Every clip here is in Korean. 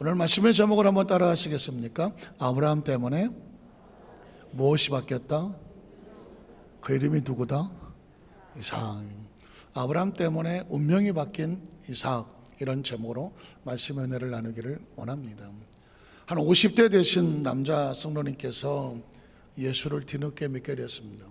오늘 말씀의 제목을 한번 따라 하시겠습니까? 아브라함 때문에 무엇이 바뀌었다? 그 이름이 누구다? 이삭. 아브라함 때문에 운명이 바뀐 이삭, 이런 제목으로 말씀의 은혜를 나누기를 원합니다. 한 50대 되신 남자 성도님께서 예수를 뒤늦게 믿게 됐습니다.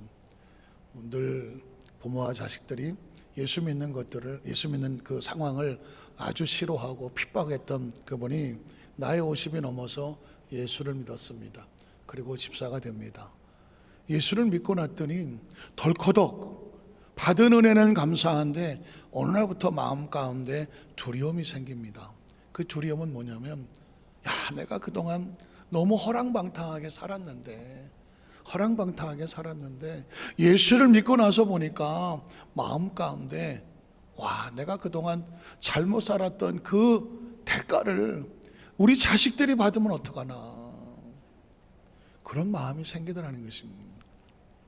늘 부모와 자식들이 예수 믿는 그 상황을 아주 싫어하고 핍박했던 그분이 나이 50이 넘어서 예수를 믿었습니다. 그리고 집사가 됩니다. 예수를 믿고 났더니 덜커덕 받은 은혜는 감사한데 어느 날부터 마음 가운데 두려움이 생깁니다. 그 두려움은 뭐냐면, 내가 그동안 너무 허랑방탕하게 살았는데 예수를 믿고 나서 보니까 마음 가운데 내가 그동안 잘못 살았던 그 대가를 우리 자식들이 받으면 어떡하나, 그런 마음이 생기더라는 것입니다.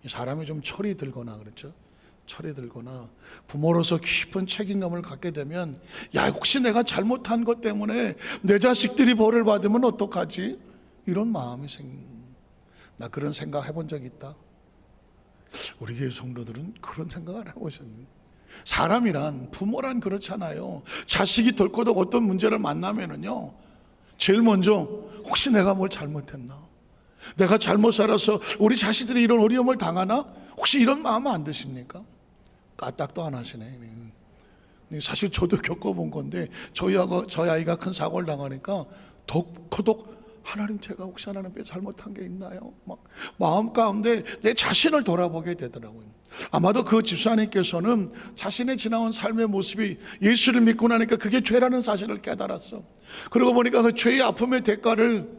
사람이 좀 철이 들거나 그렇죠? 철이 들거나 부모로서 깊은 책임감을 갖게 되면 혹시 내가 잘못한 것 때문에 내 자식들이 벌을 받으면 어떡하지? 이런 마음이 나 그런 생각 해본 적 있다? 우리 교회 성도들은 그런 생각 안 해보셨나요? 사람이란, 부모란 그렇잖아요. 자식이 덜커덕 어떤 문제를 만나면은요, 제일 먼저 혹시 내가 뭘 잘못했나? 내가 잘못 살아서 우리 자식들이 이런 어려움을 당하나? 혹시 이런 마음 안 드십니까? 까딱도 안 하시네. 사실 저도 겪어본 건데, 저희 아이가 큰 사고를 당하니까 덜커덕 하나님, 제가 혹시 하나님께 잘못한 게 있나요? 마음 가운데 내 자신을 돌아보게 되더라고요. 아마도 그 집사님께서는 자신의 지나온 삶의 모습이 예수를 믿고 나니까 그게 죄라는 사실을 깨달았어. 그러고 보니까 그 죄의 아픔의 대가를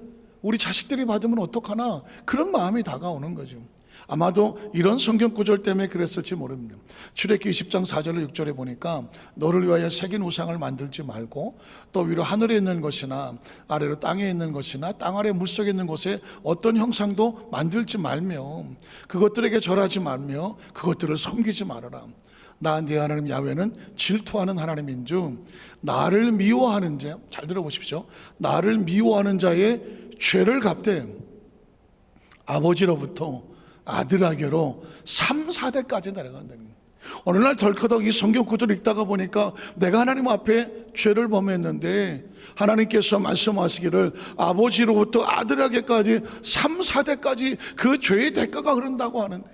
우리 자식들이 받으면 어떡하나, 그런 마음이 다가오는 거죠. 아마도 이런 성경 구절 때문에 그랬을지 모릅니다. 출애굽기 20장 4절로 6절에 보니까 너를 위하여 새긴 우상을 만들지 말고 또 위로 하늘에 있는 것이나 아래로 땅에 있는 것이나 땅 아래 물속에 있는 곳에 어떤 형상도 만들지 말며 그것들에게 절하지 말며 그것들을 섬기지 말아라. 나 네 하나님 야훼는 질투하는 하나님인 중 나를 미워하는 자, 잘 들어보십시오, 나를 미워하는 자의 죄를 갚되 아버지로부터 아들에게로 3, 4대까지 내려간다는 거예요. 어느 날 덜커덕 이 성경 구절을 읽다가 보니까 내가 하나님 앞에 죄를 범했는데 하나님께서 말씀하시기를 아버지로부터 아들에게까지 3, 4대까지 그 죄의 대가가 흐른다고 하는데,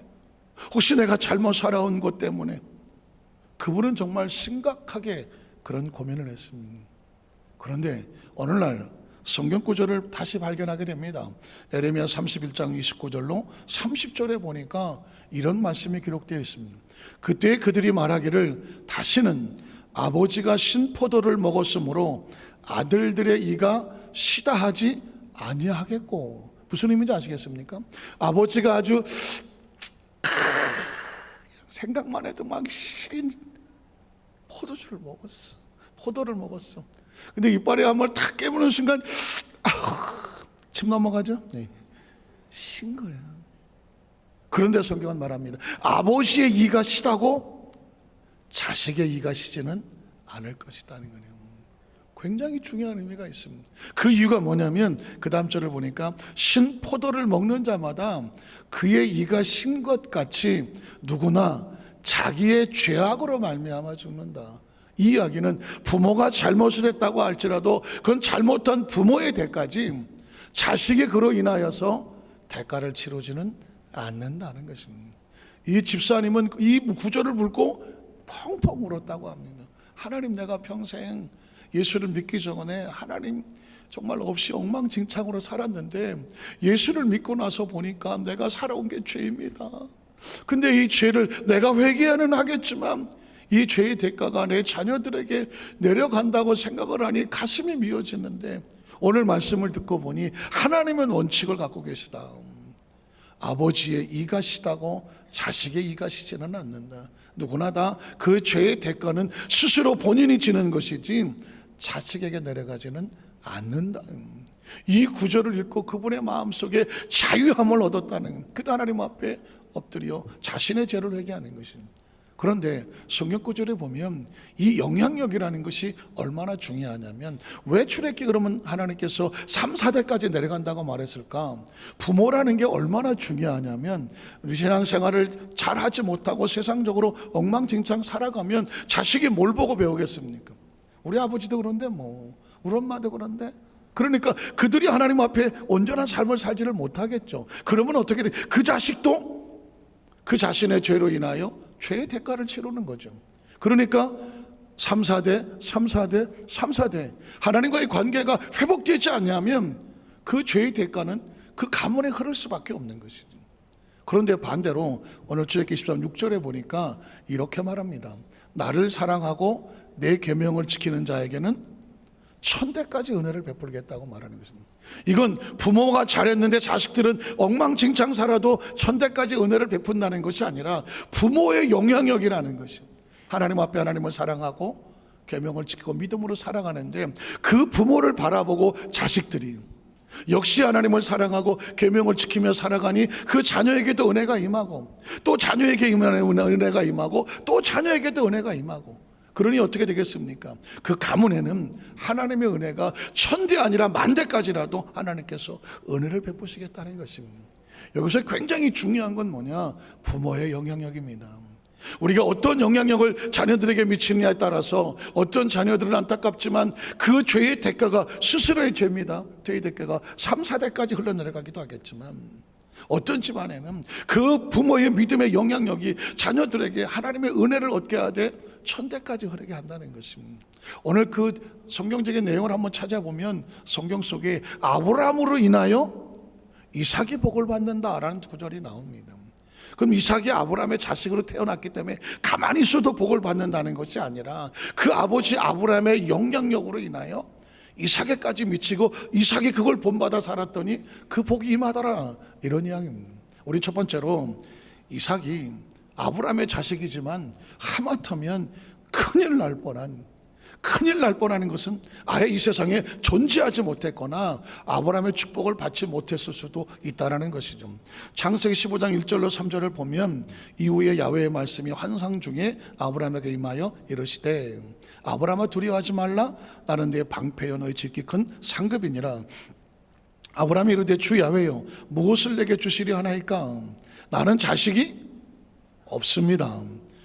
혹시 내가 잘못 살아온 것 때문에 그분은 정말 심각하게 그런 고민을 했습니다. 그런데 어느 날 성경 구절을 다시 발견하게 됩니다. 에레미야 31장 29절로 30절에 보니까 이런 말씀이 기록되어 있습니다. 그때 그들이 말하기를 다시는 아버지가 신포도를 먹었으므로 아들들의 이가 시다하지 아니하겠고. 무슨 의미인지 아시겠습니까? 아버지가 아주 생각만 해도 막 시린 포도를 먹었어. 근데 이빨에 한번 탁 깨무는 순간 침 넘어가죠? 네. 신 거예요. 그런데 성경은 말합니다. 아버지의 이가 시다고 자식의 이가 시지는 않을 것이다는 거예요. 굉장히 중요한 의미가 있습니다. 그 이유가 뭐냐면 그 다음 절을 보니까 신 포도를 먹는 자마다 그의 이가 신 것 같이 누구나 자기의 죄악으로 말미암아 죽는다. 이 이야기는 부모가 잘못을 했다고 할지라도 그건 잘못한 부모의 대가지 자식이 그로 인하여서 대가를 치르지는 않는다는 것입니다. 이 집사님은 이 구절을 읽고 펑펑 울었다고 합니다. 하나님, 내가 평생 예수를 믿기 전에 하나님 정말 없이 엉망진창으로 살았는데 예수를 믿고 나서 보니까 내가 살아온 게 죄입니다. 근데 이 죄를 내가 회개하는 하겠지만 이 죄의 대가가 내 자녀들에게 내려간다고 생각을 하니 가슴이 미어지는데, 오늘 말씀을 듣고 보니 하나님은 원칙을 갖고 계시다. 아버지의 이가 시다고 자식의 이가 시지는 않는다. 누구나 다 그 죄의 대가는 스스로 본인이 지는 것이지 자식에게 내려가지는 않는다. 이 구절을 읽고 그분의 마음속에 자유함을 얻었다는, 그 하나님 앞에 엎드려 자신의 죄를 회개하는 것입니다. 그런데 성경 구절에 보면 이 영향력이라는 것이 얼마나 중요하냐면, 왜 출애굽기 그러면 하나님께서 3, 4대까지 내려간다고 말했을까? 부모라는 게 얼마나 중요하냐면, 우리 신앙생활을 잘 하지 못하고 세상적으로 엉망진창 살아가면 자식이 뭘 보고 배우겠습니까? 우리 아버지도 그런데 우리 엄마도 그런데. 그러니까 그들이 하나님 앞에 온전한 삶을 살지를 못하겠죠. 그러면 어떻게 돼? 그 자식도 그 자신의 죄로 인하여 죄의 대가를 치르는 거죠. 그러니까 3, 4대 하나님과의 관계가 회복되지 않냐면 그 죄의 대가는 그 가문에 흐를 수밖에 없는 것이죠. 그런데 반대로 오늘 출애굽기 13, 6절에 보니까 이렇게 말합니다. 나를 사랑하고 내 계명을 지키는 자에게는 1000대까지 은혜를 베풀겠다고 말하는 것입니다. 이건 부모가 잘했는데 자식들은 엉망진창 살아도 1000대까지 은혜를 베푼다는 것이 아니라 부모의 영향력이라는 것이, 하나님 앞에 하나님을 사랑하고 계명을 지키고 믿음으로 살아가는데 그 부모를 바라보고 자식들이 역시 하나님을 사랑하고 계명을 지키며 살아가니 그 자녀에게도 은혜가 임하고, 또 자녀에게 은혜가 임하고, 또 자녀에게도 은혜가 임하고. 그러니 어떻게 되겠습니까? 그 가문에는 하나님의 은혜가 1000대 아니라 1000대까지라도 하나님께서 은혜를 베푸시겠다는 것입니다. 여기서 굉장히 중요한 건 뭐냐? 부모의 영향력입니다. 우리가 어떤 영향력을 자녀들에게 미치느냐에 따라서 어떤 자녀들은 안타깝지만 그 죄의 대가가 스스로의 죄입니다. 죄의 대가가 3, 4대까지 흘러내려가기도 하겠지만, 어떤 집안에는 그 부모의 믿음의 영향력이 자녀들에게 하나님의 은혜를 얻게 하되 1000대까지 흐르게 한다는 것입니다. 오늘 그 성경적인 내용을 한번 찾아보면 성경 속에 아브라함으로 인하여 이삭이 복을 받는다라는 구절이 나옵니다. 그럼 이삭이 아브라함의 자식으로 태어났기 때문에 가만히 있어도 복을 받는다는 것이 아니라 그 아버지 아브라함의 영향력으로 인하여 이삭에까지 미치고 이삭이 그걸 본받아 살았더니 그 복이 임하더라, 이런 이야기입니다. 우리 첫 번째로 이삭이 아브라함의 자식이지만 하마터면 큰일 날 뻔하는 것은 아예 이 세상에 존재하지 못했거나 아브라함의 축복을 받지 못했을 수도 있다는 것이죠. 창세기 15장 1절로 3절을 보면 이후에 야훼의 말씀이 환상 중에 아브라함에게 임하여 이르시되 아브라함아 두려워하지 말라, 나는 네 방패여 너희 지극히 큰 상급이니라. 아브라함이 이르되 주 야훼여 무엇을 내게 주시려 하나이까? 나는 자식이 없습니다.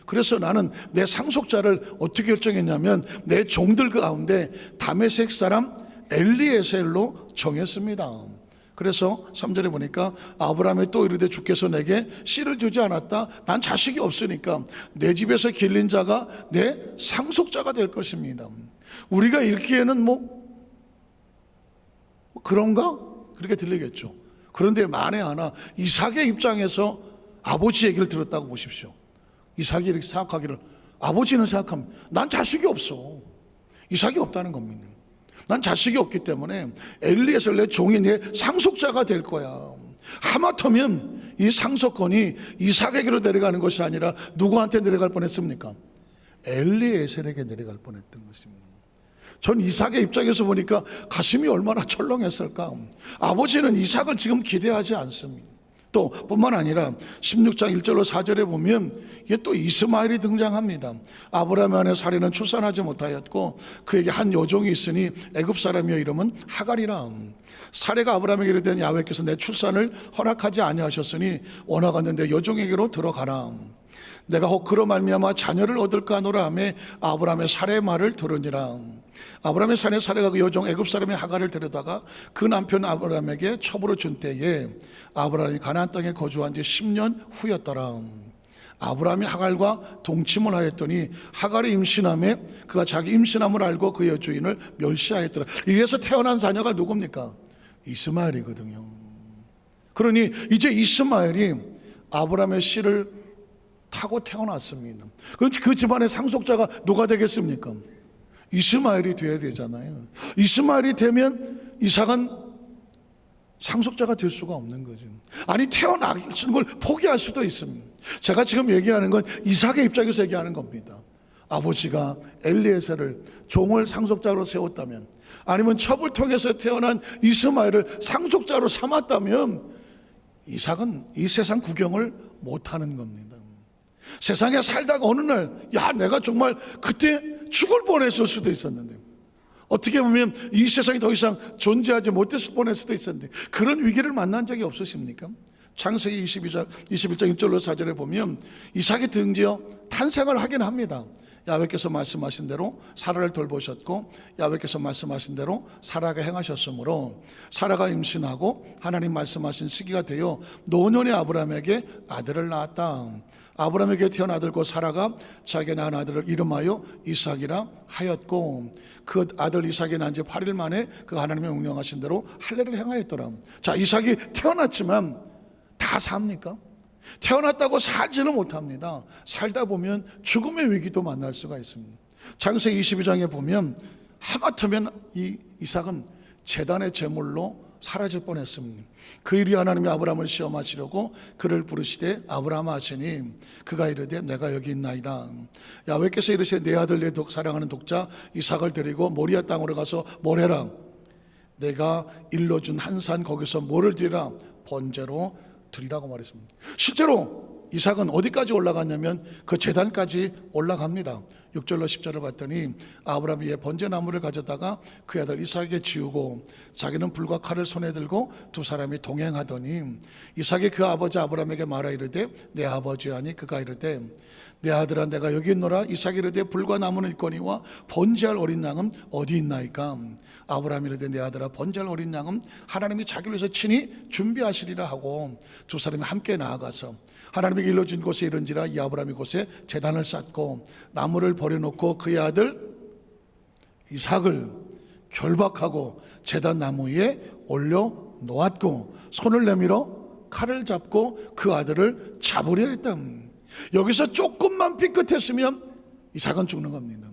그래서 나는 내 상속자를 어떻게 결정했냐면 내 종들 가운데 다메섹 사람 엘리에셀로 정했습니다. 그래서 3절에 보니까 아브라함이 또 이르되 주께서 내게 씨를 주지 않았다. 난 자식이 없으니까 내 집에서 길린 자가 내 상속자가 될 것입니다. 우리가 읽기에는 그런가? 그렇게 들리겠죠. 그런데 만에 하나 이삭의 입장에서 아버지 얘기를 들었다고 보십시오. 이삭이 이렇게 생각하기를, 아버지는 생각합니다. 난 자식이 없어. 이삭이 없다는 겁니다. 난 자식이 없기 때문에 엘리에셀 내 종이 내 상속자가 될 거야. 하마터면 이 상속권이 이삭에게로 내려가는 것이 아니라 누구한테 내려갈 뻔했습니까? 엘리에셀에게 내려갈 뻔했던 것입니다. 전 이삭의 입장에서 보니까 가슴이 얼마나 철렁했을까. 아버지는 이삭을 지금 기대하지 않습니다. 또 뿐만 아니라 16장 1절로 4절에 보면 이게 또 이스마엘이 등장합니다. 아브라함 안에 사례는 출산하지 못하였고 그에게 한 여종이 있으니 애굽 사람이여 이름은 하갈이라. 사례가 아브라함에게 이르되 야훼께서 내 출산을 허락하지 아니하셨으니 원하건대 내 여종에게로 들어가라. 내가 혹 그로 말미암아 자녀를 얻을까 하노라 하매 아브라함의 사례의 말을 들으니라. 아브라함의 사내 사례가 그 여종 애굽 사람의 하갈을 데려다가 그 남편 아브라함에게 첩으로 준 때에 아브라함이 가나안 땅에 거주한 지 10년 후였더라. 아브라함이 하갈과 동침을 하였더니 하갈이 임신함에 그가 자기 임신함을 알고 그의 주인을 멸시하였더라. 이래서 태어난 자녀가 누굽니까? 이스마엘이거든요. 그러니 이제 이스마엘이 아브라함의 씨를 타고 태어났습니다. 그 집안의 상속자가 누가 되겠습니까? 이스마엘이 되어야 되잖아요. 이스마엘이 되면 이삭은 상속자가 될 수가 없는 거죠. 아니 태어나는 걸 포기할 수도 있습니다. 제가 지금 얘기하는 건 이삭의 입장에서 얘기하는 겁니다. 아버지가 엘리에셀을 종을 상속자로 세웠다면, 아니면 첩을 통해서 태어난 이스마엘을 상속자로 삼았다면 이삭은 이 세상 구경을 못하는 겁니다. 세상에 살다가 어느 날, 야, 내가 정말 그때 죽을 뻔했을 수도 있었는데, 어떻게 보면 이 세상이 더 이상 존재하지 못했을 뻔했을 수도 있었는데, 그런 위기를 만난 적이 없으십니까? 창세기 21장 1절로 4절에 보면 이삭이 드디어 탄생을 하긴 합니다. 야훼께서 말씀하신 대로 사라를 돌보셨고, 야훼께서 말씀하신 대로 사라가 행하셨으므로 사라가 임신하고 하나님 말씀하신 시기가 되어 노년의 아브라함에게 아들을 낳았다. 아브라함에게 태어난 아들 곧 사라가 자기가 낳은 아들을 이름하여 이삭이라 하였고, 그 아들 이삭이 난 지 8일 만에 그 하나님의 명령하신 대로 할례를 행하였더라. 자, 이삭이 태어났지만 다 삽니까? 태어났다고 살지는 못합니다. 살다 보면 죽음의 위기도 만날 수가 있습니다. 창세기 22장에 보면 하마터면 이 이삭은 제단의 제물로 사라질 뻔했습니다. 그 일이 하나님이 아브라함을 시험하시려고 그를 부르시되 아브라함아 하시니 그가 이르되 내가 여기 있나이다. 야훼께서 이르시되 내 아들 내 사랑하는 독자 이삭을 데리고 모리아 땅으로 가서 뭘 해라? 내가 일러준 한 산 거기서 뭐를 드리라? 번제로 드리라고 말했습니다. 실제로 이삭은 어디까지 올라갔냐면 그 제단까지 올라갑니다. 6절로 10절을 봤더니 아브라함이 위에 번제나무를 가져다가 그 아들 이삭에게 지우고 자기는 불과 칼을 손에 들고 두 사람이 동행하더니 이삭이 그 아버지 아브라함에게 말하 이르되 내 아버지 하니 그가 이르되 내 아들아 내가 여기 있노라. 이삭이 이르되 불과 나무는 있거니와 번제할 어린 양은 어디 있나이까? 아브라함이 이르되 내 아들아 번제할 어린 양은 하나님이 자기를 위해서 친히 준비하시리라 하고 두 사람이 함께 나아가서 하나님이 일러준 곳에 이른지라 이 아브라함이 곳에 제단을 쌓고 나무를 버려놓고 그의 아들 이삭을 결박하고 제단 나무 위에 올려 놓았고 손을 내밀어 칼을 잡고 그 아들을 잡으려 했다. 여기서 조금만 삐끗했으면 이삭은 죽는 겁니다.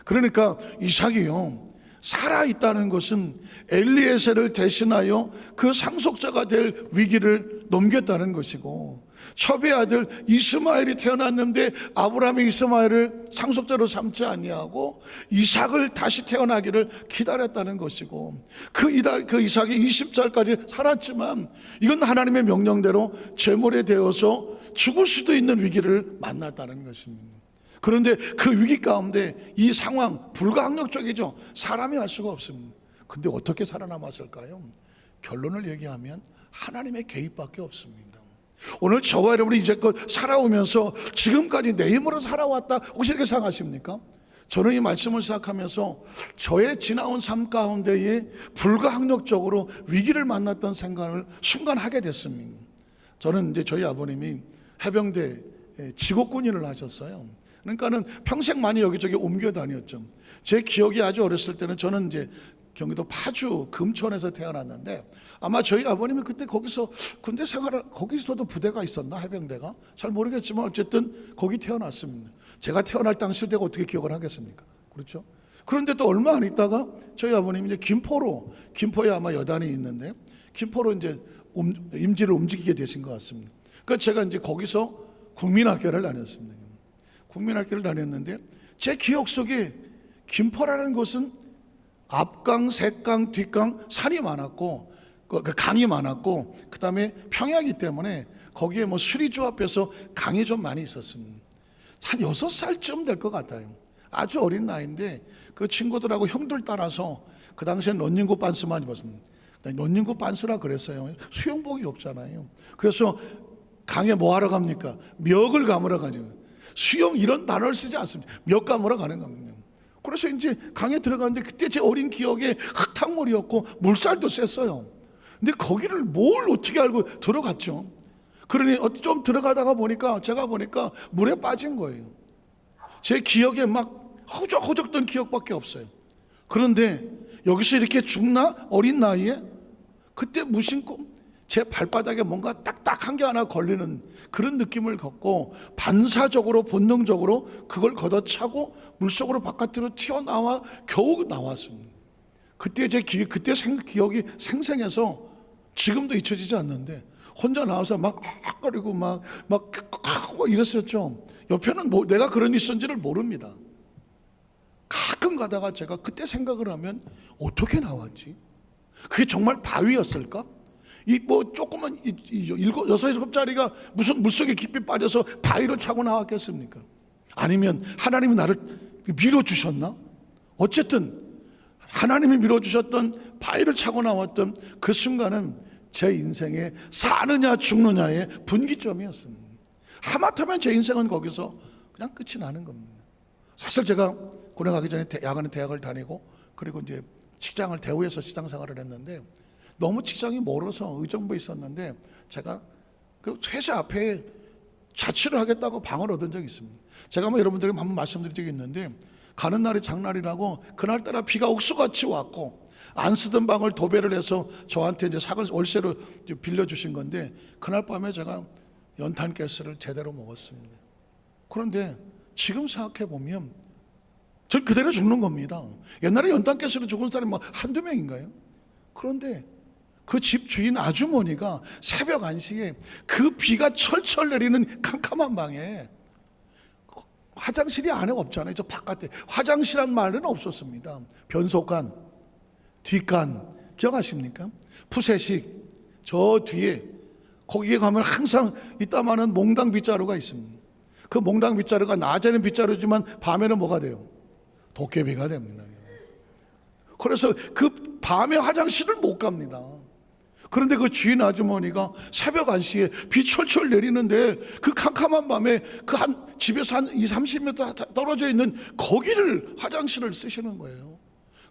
그러니까 이삭이요 살아있다는 것은 엘리에셀을 대신하여 그 상속자가 될 위기를 넘겼다는 것이고, 첩의 아들 이스마엘이 태어났는데 아브라함이 이스마엘을 상속자로 삼지 아니하고 이삭을 다시 태어나기를 기다렸다는 것이고, 그 이삭이 20살까지 살았지만 이건 하나님의 명령대로 제물에 되어서 죽을 수도 있는 위기를 만났다는 것입니다. 그런데 그 위기 가운데 이 상황 불가항력적이죠. 사람이 할 수가 없습니다. 근데 어떻게 살아남았을까요? 결론을 얘기하면 하나님의 개입밖에 없습니다. 오늘 저와 여러분이 이제껏 살아오면서 지금까지 내 힘으로 살아왔다 혹시 이렇게 생각하십니까? 저는 이 말씀을 생각하면서 저의 지나온 삶 가운데에 불가항력적으로 위기를 만났던 생각을 순간 하게 됐습니다. 저는 이제 저희 아버님이 해병대 직업군인을 하셨어요. 그러니까는 평생 많이 여기저기 옮겨 다녔죠. 제 기억이 아주 어렸을 때는 저는 이제 경기도 파주 금천에서 태어났는데 아마 저희 아버님이 그때 거기서 군대 생활을 거기서도 부대가 있었나 해병대가 잘 모르겠지만 어쨌든 거기 태어났습니다. 제가 태어날 당시 때가 어떻게 기억을 하겠습니까? 그렇죠? 그런데 또 얼마 안 있다가 저희 아버님이 이제 김포에 아마 여단이 있는데 김포로 이제 임지를 움직이게 되신 것 같습니다. 그러니까 제가 이제 거기서 국민학교를 다녔습니다. 국민학교를 다녔는데 제 기억 속에 김포라는 곳은 앞강, 새강, 뒷강 산이 많았고 그 강이 많았고 그 다음에 평야이기 때문에 거기에 뭐 수리조합해서 강이 좀 많이 있었습니다. 한 6살쯤 될 것 같아요. 아주 어린 나이인데 그 친구들하고 형들 따라서 그 당시엔 런닝구 반스만 입었습니다. 런닝구 반스라 그랬어요. 수영복이 없잖아요. 그래서 강에 뭐 하러 갑니까? 멱을 감으러 가죠. 수영 이런 단어를 쓰지 않습니다. 멱 감으러 가는 겁니다. 그래서 이제 강에 들어갔는데 그때 제 어린 기억에 흙탕물이었고 물살도 셌어요. 근데 거기를 뭘 어떻게 알고 들어갔죠. 그러니 좀 들어가다가 보니까 제가 보니까 물에 빠진 거예요. 제 기억에 막 허적허적던 기억밖에 없어요. 그런데 여기서 이렇게 죽나? 어린 나이에? 그때 무심코 제 발바닥에 뭔가 딱딱한 게 하나 걸리는 그런 느낌을 갖고 반사적으로 본능적으로 그걸 걷어차고 물속으로 바깥으로 튀어나와 겨우 나왔습니다. 그때 제 그때 기억이 생생해서 지금도 잊혀지지 않는데 혼자 나와서 막 거리고 막 이랬었죠. 옆에는 내가 그런 일이 있었는지를 모릅니다. 가끔 가다가 제가 그때 생각을 하면 어떻게 나왔지? 그게 정말 바위였을까? 이 뭐 조그만 일곱 여섯 일곱 짜리가 무슨 물속에 깊이 빠져서 바위를 차고 나왔겠습니까? 아니면 하나님이 나를 밀어주셨나? 어쨌든 하나님이 밀어주셨던 바위를 차고 나왔던 그 순간은 제 인생의 사느냐 죽느냐의 분기점이었습니다. 하마터면 제 인생은 거기서 그냥 끝이 나는 겁니다. 사실 제가 군에 가기 전에 야간에 대학을 다니고 그리고 이제 직장을 대우에서 시장 생활을 했는데 너무 직장이 멀어서 의정부에 있었는데 제가 그 회사 앞에 자취를 하겠다고 방을 얻은 적이 있습니다. 제가 뭐 여러분들에게 한번 말씀드린 적이 있는데 가는 날이 장날이라고 그날따라 비가 옥수같이 왔고 안 쓰던 방을 도배를 해서 저한테 이제 월세로 빌려주신 건데 그날 밤에 제가 연탄가스를 제대로 먹었습니다. 그런데 지금 생각해 보면 전 그대로 죽는 겁니다. 옛날에 연탄가스로 죽은 사람이 뭐 한두 명인가요? 그런데 그 집 주인 아주머니가 새벽 1시에 그 비가 철철 내리는 캄캄한 방에 화장실이 안에 없잖아요. 저 바깥에 화장실한 말은 없었습니다. 변속간, 뒷간 기억하십니까? 푸세식 저 뒤에 거기에 가면 항상 이따마는 몽당 빗자루가 있습니다. 그 몽당 빗자루가 낮에는 빗자루지만 밤에는 뭐가 돼요? 도깨비가 됩니다. 그래서 그 밤에 화장실을 못 갑니다. 그런데 그 주인 아주머니가 새벽 1시에 비 철철 내리는데 그 캄캄한 밤에 그 한 집에서 한 20-30m 떨어져 있는 거기를 화장실을 쓰시는 거예요.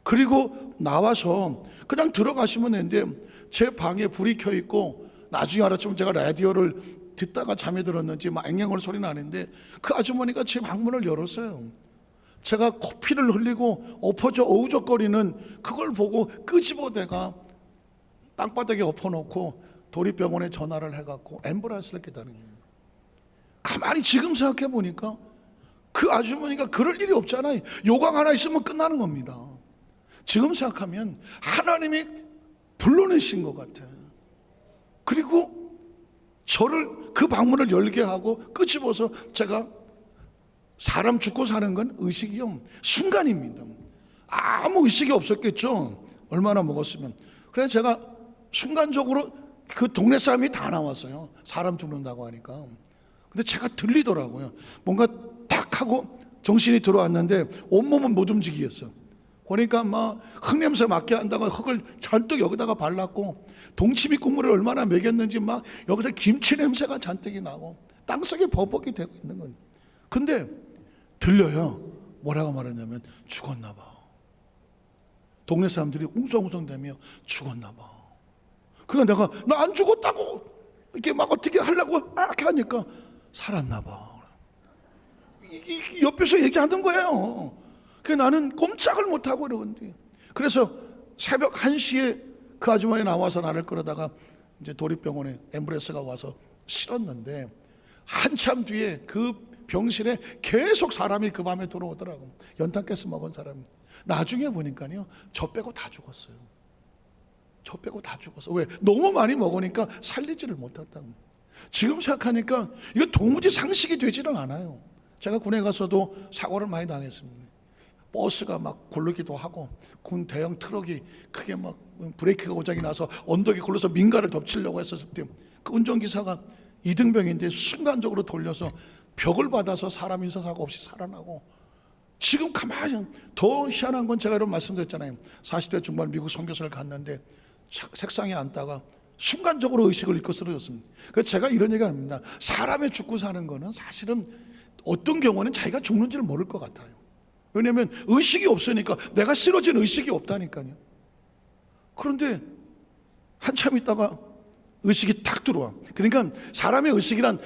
그리고 나와서 그냥 들어가시면 되는데 제 방에 불이 켜 있고 나중에 알았지만 제가 라디오를 듣다가 잠이 들었는지 막 앵앵거리 소리 나는데 그 아주머니가 제 방문을 열었어요. 제가 코피를 흘리고 엎어져 어우적거리는 그걸 보고 끄집어대가 땅바닥에 엎어놓고 도립병원에 전화를 해갖고 앰뷸런스를 기다린 거예요. 가만히 지금 생각해 보니까 그 아주머니가 그럴 일이 없잖아요. 요강 하나 있으면 끝나는 겁니다. 지금 생각하면 하나님이 불러내신 것 같아요. 그리고 저를 그 방문을 열게 하고 끄집어서 제가 사람 죽고 사는 건 의식이요 순간입니다. 아무 의식이 없었겠죠. 얼마나 먹었으면. 그래서 제가 순간적으로 그 동네 사람이 다 나왔어요. 사람 죽는다고 하니까. 근데 제가 들리더라고요. 뭔가 딱 하고 정신이 들어왔는데 온몸은 못 움직이겠어. 그러니까 막 흙냄새 맡게 한다고 흙을 잔뜩 여기다가 발랐고 동치미 국물을 얼마나 먹였는지 막 여기서 김치 냄새가 잔뜩이 나고 땅속에 버벅이 되고 있는 거예요. 근데 들려요. 뭐라고 말했냐면 죽었나 봐. 동네 사람들이 웅성웅성대며 죽었나 봐. 그래 내가 나 안 죽었다고 이렇게 막 어떻게 하려고 이렇게 하니까 살았나 봐. 옆에서 얘기하는 거예요. 그 나는 꼼짝을 못하고 이러는데 그래서 새벽 1시에 그 아주머니 나와서 나를 끌어다가 이제 도립병원에 앰뷸런스가 와서 실었는데 한참 뒤에 그 병실에 계속 사람이 그 밤에 들어오더라고. 연탄가스 먹은 사람이. 나중에 보니까요 저 빼고 다 죽었어요. 저 빼고 다 죽었어. 왜? 너무 많이 먹으니까 살리지를 못했다고. 지금 생각하니까 이거 도무지 상식이 되지는 않아요. 제가 군에 가서도 사고를 많이 당했습니다. 버스가 막 굴르기도 하고 군 대형 트럭이 크게 막 브레이크가 고장이 나서 언덕에 굴러서 민가를 덮치려고 했었을 때 그 운전기사가 이등병인데 순간적으로 돌려서 벽을 받아서 사람 인사사고 없이 살아나고. 지금 가만히 더 희한한 건 제가 이런 말씀드렸잖아요. 40대 중반 미국 선교사를 갔는데 책상에 앉다가 순간적으로 의식을 잃고 쓰러졌습니다. 그래서 제가 이런 얘기 합니다. 사람의 죽고 사는 거는 사실은 어떤 경우는 자기가 죽는지를 모를 것 같아요. 왜냐하면 의식이 없으니까. 내가 쓰러진 의식이 없다니까요. 그런데 한참 있다가 의식이 탁 들어와. 그러니까 사람의 의식이란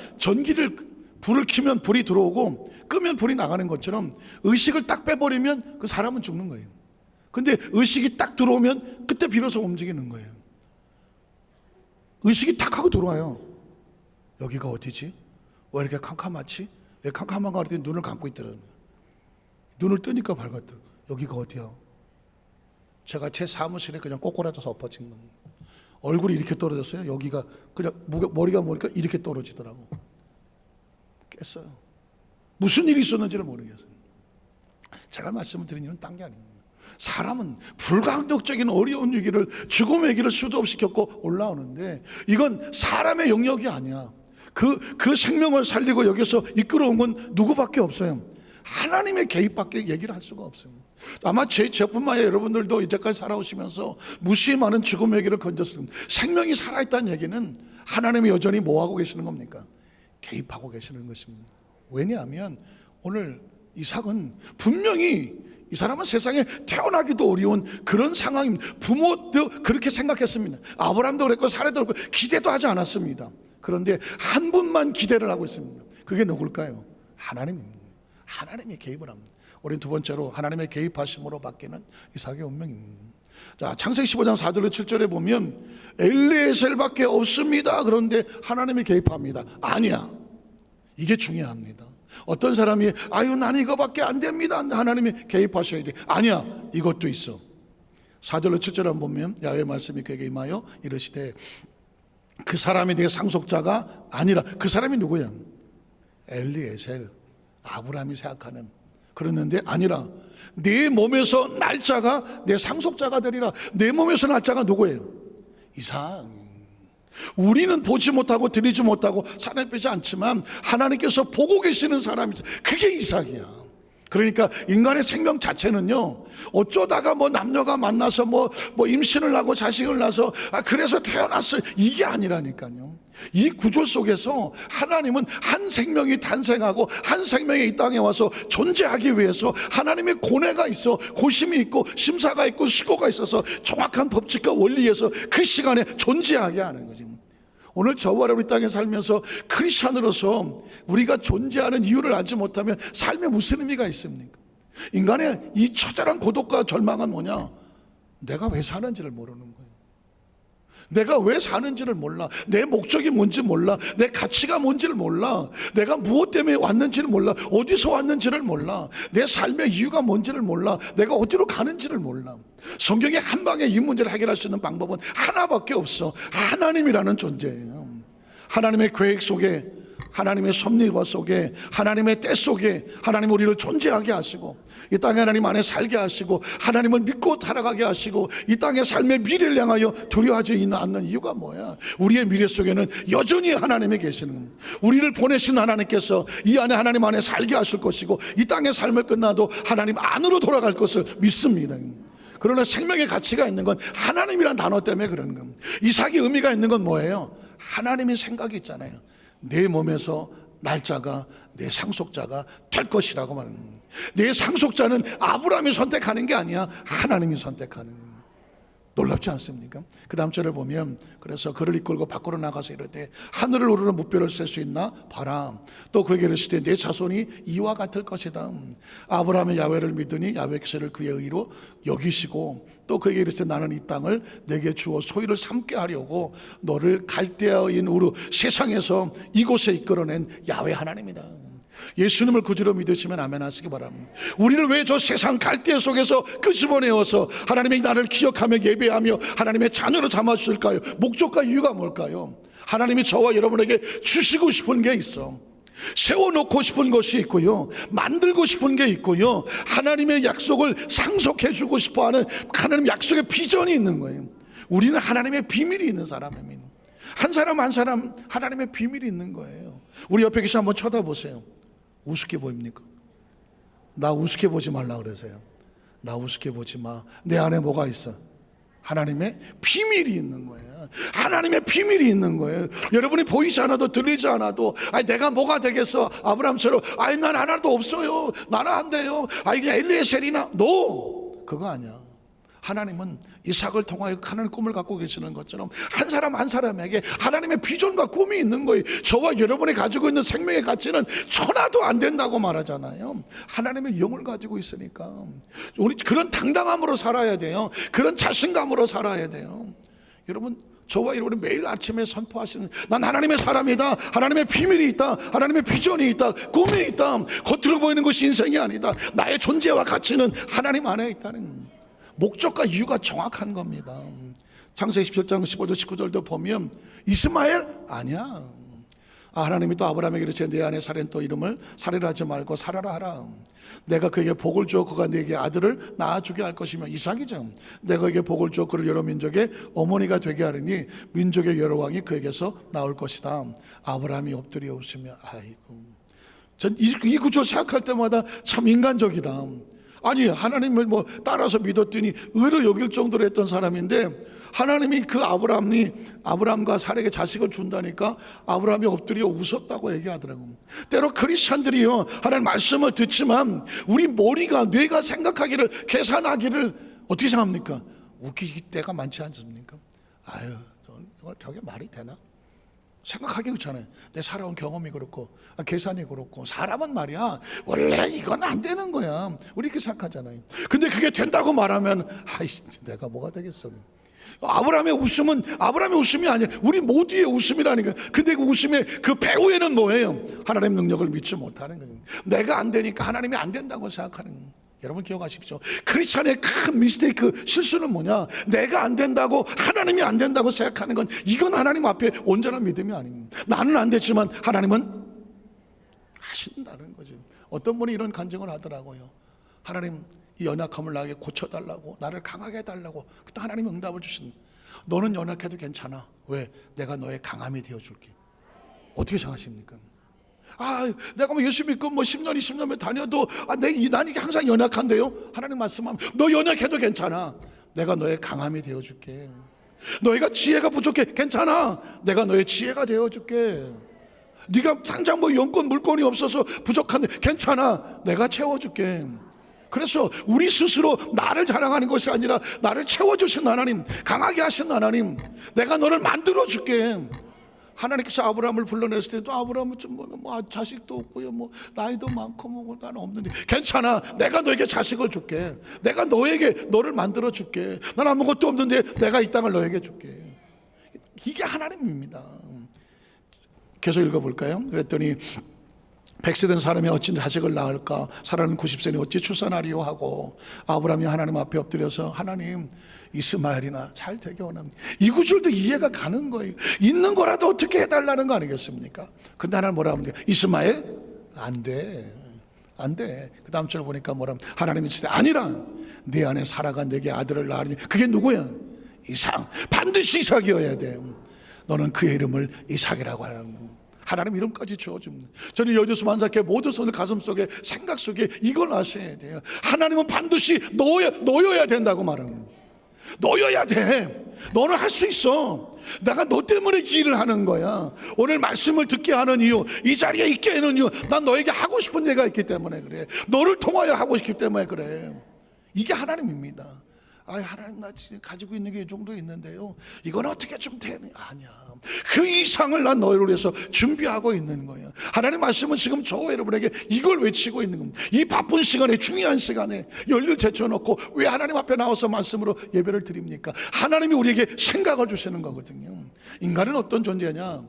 불을 켜면 불이 들어오고 끄면 불이 나가는 것처럼 의식을 딱 빼버리면 그 사람은 죽는 거예요. 근데 의식이 딱 들어오면 그때 비로소 움직이는 거예요. 의식이 딱 하고 들어와요. 여기가 어디지? 왜 이렇게 캄캄하지? 왜 캄캄한가 그랬더니 눈을 감고 있더라고요. 눈을 뜨니까 밝았더라고요. 여기가 어디야? 제가 제 사무실에 그냥 꼬꾸라져서 엎어진 겁니다. 얼굴이 이렇게 떨어졌어요. 여기가 그냥 머리가 보니까 이렇게 떨어지더라고. 깼어요. 무슨 일이 있었는지를 모르겠어요. 제가 말씀을 드린 일은 딴 게 아닙니다. 사람은 불가항력적인 어려운 위기를, 죽음의 위기를 수도 없이 겪고 올라오는데 이건 사람의 영역이 아니야. 그 생명을 살리고 여기서 이끌어온 건 누구밖에 없어요. 하나님의 개입밖에 얘기를 할 수가 없어요. 아마 저뿐만 아니라 여러분들도 이제까지 살아오시면서 무수히 많은 죽음의 얘기를 건졌습니다. 생명이 살아있다는 얘기는 하나님이 여전히 뭐하고 계시는 겁니까? 개입하고 계시는 것입니다. 왜냐하면 오늘 이삭은 분명히 이 사람은 세상에 태어나기도 어려운 그런 상황입니다. 부모도 그렇게 생각했습니다. 아브라함도 그랬고 사라도 그랬고 기대도 하지 않았습니다. 그런데 한 분만 기대를 하고 있습니다. 그게 누굴까요? 하나님입니다. 하나님이 개입을 합니다. 우리는 두 번째로 하나님의 개입하심으로 바뀌는 이삭의 운명입니다. 자, 창세기 15장 4절로 7절에 보면 엘리에셀밖에 없습니다. 그런데 하나님이 개입합니다. 아니야. 이게 중요합니다. 어떤 사람이 아유 나는 이거밖에 안 됩니다. 하나님이 개입하셔야 돼. 아니야. 이것도 있어. 4절로 7절 한번 보면 야훼의 말씀이 그에게 임하여 이르시되 그 사람이 내 상속자가 아니라. 그 사람이 누구야? 엘리에셀, 아브라함이 생각하는. 그랬는데 아니라 내 몸에서 날짜가 내 상속자가 되리라. 내 몸에서 날짜가 누구예요? 이삭. 우리는 보지 못하고 들리지 못하고 살아보지 않지만 하나님께서 보고 계시는 사람이죠. 그게 이삭이야. 그러니까 인간의 생명 자체는요, 어쩌다가 뭐 남녀가 만나서 뭐 임신을 하고 자식을 낳아서 그래서 태어났어요. 이게 아니라니까요. 이 구조 속에서 하나님은 한 생명이 탄생하고 한 생명이 이 땅에 와서 존재하기 위해서 하나님의 고뇌가 있어, 고심이 있고 심사가 있고 수고가 있어서 정확한 법칙과 원리에서 그 시간에 존재하게 하는 거지. 오늘 저와 여러분 이 땅에 살면서 크리스찬으로서 우리가 존재하는 이유를 알지 못하면 삶에 무슨 의미가 있습니까? 인간의 이 처절한 고독과 절망은 뭐냐? 내가 왜 사는지를 모르는 거예요. 내가 왜 사는지를 몰라. 내 목적이 뭔지 몰라. 내 가치가 뭔지를 몰라. 내가 무엇 때문에 왔는지를 몰라. 어디서 왔는지를 몰라. 내 삶의 이유가 뭔지를 몰라. 내가 어디로 가는지를 몰라. 성경에 한 방에 이 문제를 해결할 수 있는 방법은 하나밖에 없어. 하나님이라는 존재예요. 하나님의 계획 속에, 하나님의 섭리와 속에, 하나님의 때 속에 하나님 우리를 존재하게 하시고 이 땅에 하나님 안에 살게 하시고 하나님을 믿고 살아가게 하시고 이 땅의 삶의 미래를 향하여 두려워하지 않는 이유가 뭐야? 우리의 미래 속에는 여전히 하나님이 계시는, 우리를 보내신 하나님께서 이 안에 하나님 안에 살게 하실 것이고 이 땅의 삶을 끝나도 하나님 안으로 돌아갈 것을 믿습니다. 그러나 생명의 가치가 있는 건 하나님이란 단어 때문에 그러는 겁니다. 이삭의 의미가 있는 건 뭐예요? 하나님의 생각이 있잖아요. 내 몸에서 날짜가 내 상속자가 될 것이라고 말하는 거예요. 내 상속자는 아브라함이 선택하는 게 아니야. 하나님이 선택하는 거예요. 놀랍지 않습니까? 그 다음 절을 보면 그래서 그를 이끌고 밖으로 나가서 이르되 하늘을 오르는 무뼈를 셀 수 있나 봐라. 또 그에게 이르시되 내 자손이 이와 같을 것이다. 아브라함의 야훼를 믿으니 야훼께서를 그의 의로 여기시고 또 그에게 이르시되 나는 이 땅을 내게 주어 소유를 삼게 하려고 너를 갈대아인 우르 세상에서 이곳에 이끌어낸 야훼 하나님이다. 예수님을 구주로 믿으시면 아멘 하시기 바랍니다. 우리를 왜 저 세상 갈대 속에서 끄집어내어서 하나님의 나를 기억하며 예배하며 하나님의 자녀로 삼아주실까요? 목적과 이유가 뭘까요? 하나님이 저와 여러분에게 주시고 싶은 게 있어. 세워놓고 싶은 것이 있고요, 만들고 싶은 게 있고요, 하나님의 약속을 상속해주고 싶어하는 하나님의 약속의 비전이 있는 거예요. 우리는 하나님의 비밀이 있는 사람입니다. 한 사람 한 사람 하나님의 비밀이 있는 거예요. 우리 옆에 계신 한번 쳐다보세요. 우습게 보입니까? 나 우습게 보지 말라 그러세요. 나 우습게 보지 마. 내 안에 뭐가 있어? 하나님의 비밀이 있는 거예요. 하나님의 비밀이 있는 거예요. 여러분이 보이지 않아도 들리지 않아도 내가 뭐가 되겠어? 아브라함처럼 난 하나도 없어요. 나는 안 돼요. 그냥 엘리에셀이나. 그거 아니야. 하나님은 이삭을 통하여 하나님의 꿈을 갖고 계시는 것처럼 한 사람 한 사람에게 하나님의 비전과 꿈이 있는 거예요. 저와 여러분이 가지고 있는 생명의 가치는 천하도 안 된다고 말하잖아요. 하나님의 영을 가지고 있으니까 우리 그런 당당함으로 살아야 돼요. 그런 자신감으로 살아야 돼요. 여러분, 저와 여러분이 매일 아침에 선포하시는 난 하나님의 사람이다. 하나님의 비밀이 있다. 하나님의 비전이 있다. 꿈이 있다. 겉으로 보이는 것이 인생이 아니다. 나의 존재와 가치는 하나님 안에 있다는 목적과 이유가 정확한 겁니다. 창세기 17장 15절 19절도 보면 이스마엘? 아니야. 하나님이 또 아브라함에게 이르시되 내 아내 사레는 또 이름을 사레라 하지 말고 사라라 하라. 내가 그에게 복을 주어 그가 네게 아들을 낳아주게 할 것이며, 이삭이죠. 내가 그에게 복을 주어 그를 여러 민족의 어머니가 되게 하리니 민족의 여러 왕이 그에게서 나올 것이다. 아브라함이 엎드려 웃으며, 아이고, 전 이 구절 생각할 때마다 참 인간적이다. 아니, 하나님을 뭐 따라서 믿었더니 의로 여길 정도로 했던 사람인데, 하나님이 그 아브라함과 사라에게 자식을 준다니까 아브라함이 엎드려 웃었다고 얘기하더라고요. 때로 크리스찬들이요, 하나님 말씀을 듣지만 우리 머리가, 뇌가 생각하기를, 계산하기를 어떻게 생각합니까? 웃기기 때가 많지 않습니까? 아유, 저게 말이 되나? 생각하기 그렇잖아요. 내 살아온 경험이 그렇고, 계산이 그렇고, 사람은 말이야 원래 이건 안 되는 거야, 우리 이렇게 생각하잖아요. 근데 그게 된다고 말하면, 아이씨, 내가 뭐가 되겠어. 아브라함의 웃음이 아니라 우리 모두의 웃음이라니까. 근데 그 웃음의 그 배후에는 뭐예요? 하나님의 능력을 믿지 못하는 거예요. 내가 안 되니까 하나님이 안 된다고 생각하는 거예요. 여러분 기억하십시오. 크리스찬의 큰 미스테이크, 실수는 뭐냐? 내가 안 된다고, 하나님이 안 된다고 생각하는 건, 이건 하나님 앞에 온전한 믿음이 아닙니다. 나는 안 됐지만 하나님은 하신다는 거죠. 어떤 분이 이런 간증을 하더라고요. 하나님, 이 연약함을 나에게 고쳐달라고, 나를 강하게 해달라고. 그때 하나님이 응답을 주신, 너는 연약해도 괜찮아. 왜? 내가 너의 강함이 되어줄게. 어떻게 생각하십니까? 내가 뭐 열심히 믿고 뭐 10년 20년을 다녀도 난 이게 항상 연약한데요. 하나님 말씀하면, 너 연약해도 괜찮아. 내가 너의 강함이 되어줄게. 너희가 지혜가 부족해, 괜찮아. 내가 너의 지혜가 되어줄게. 네가 당장 뭐 연권 물건이 없어서 부족한데 괜찮아. 내가 채워줄게. 그래서 우리 스스로 나를 자랑하는 것이 아니라 나를 채워주신 하나님, 강하게 하신 하나님, 내가 너를 만들어줄게. 하나님께서 아브라함을 불러냈을 때도 아브라함은 뭐 자식도 없고요, 뭐 나이도 많고 뭐 나는 없는데 괜찮아. 내가 너에게 자식을 줄게. 내가 너를 만들어 줄게. 난 아무것도 없는데 내가 이 땅을 너에게 줄게. 이게 하나님입니다. 계속 읽어볼까요? 그랬더니 100세 된 사람이 어찌 자식을 낳을까? 사라는 90세니 어찌 출산하리요? 하고 아브라함이 하나님 앞에 엎드려서, 하나님, 이스마엘이나 잘 되게 원합니다. 이 구절도 이해가 가는 거예요. 있는 거라도 어떻게 해달라는 거 아니겠습니까? 근데 하나님 뭐라 하면 돼요? 이스마엘? 안 돼. 안 돼. 그 다음 절 보니까 뭐라 하면, 하나님이 치되 아니라 내 안에 사라가 내게 아들을 낳으니. 그게 누구야? 이삭. 반드시 이삭이어야 돼. 너는 그의 이름을 이삭이라고 하라는 거예요. 하나님 이름까지 지어줍니다. 저는 여기서 만삭해 모든 손을 가슴속에, 생각 속에 이걸 아셔야 돼요. 하나님은 반드시 놓여야 된다고 말하는 거예요. 놓여야 돼. 너는 할 수 있어. 내가 너 때문에 이 일을 하는 거야. 오늘 말씀을 듣게 하는 이유, 이 자리에 있게 하는 이유, 난 너에게 하고 싶은 얘가 있기 때문에 그래. 너를 통하여 하고 싶기 때문에 그래. 이게 하나님입니다. 하나님, 나 지금 가지고 있는 게 이 정도 있는데요, 이건 어떻게 좀 되니? 아니야. 그 이상을 난 너희를 위해서 준비하고 있는 거예요. 하나님 말씀은 지금 저와 여러분에게 이걸 외치고 있는 겁니다. 이 바쁜 시간에, 중요한 시간에 열일 제쳐놓고 왜 하나님 앞에 나와서 말씀으로 예배를 드립니까? 하나님이 우리에게 생각을 주시는 거거든요. 인간은 어떤 존재냐?